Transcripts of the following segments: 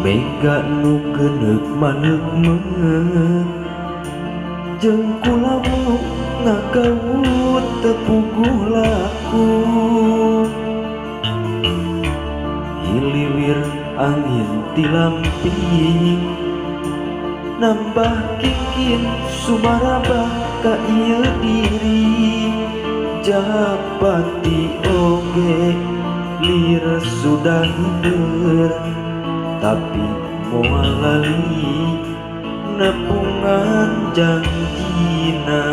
Mega nu geneuk manuk jeung kulawu ngagawut tepuguh laku hiliwir angin tilamping nambah kikin sumarabah ka ieu diri japati oge lir sudah hider tapi moal lali nepungan janjina.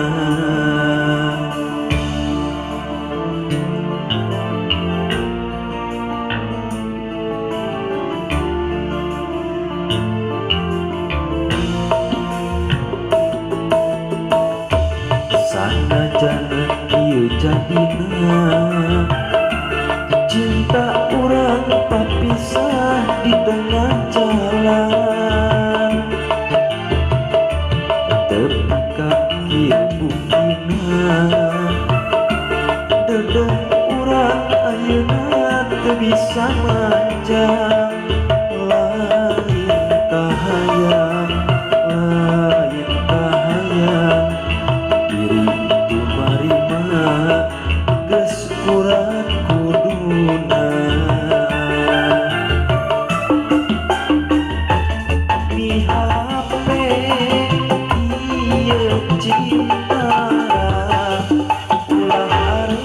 Sanajan ieu jadina cinta urang papisah di tengah jalan tepi ka ieu buktina dedeh urang ayeuna teu bisa manjang lain kahayang diri itu marima geus kurat kuduna di HP ieu cinta ulah are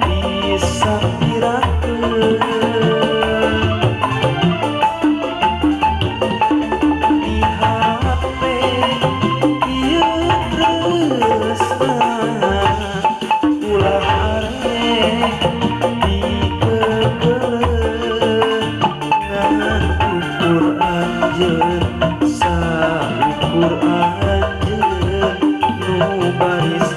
bisa pirakeun di HP ieu tresna ulah are dikeukeuleun ngan ukur anjeun saukur anjeun nu baris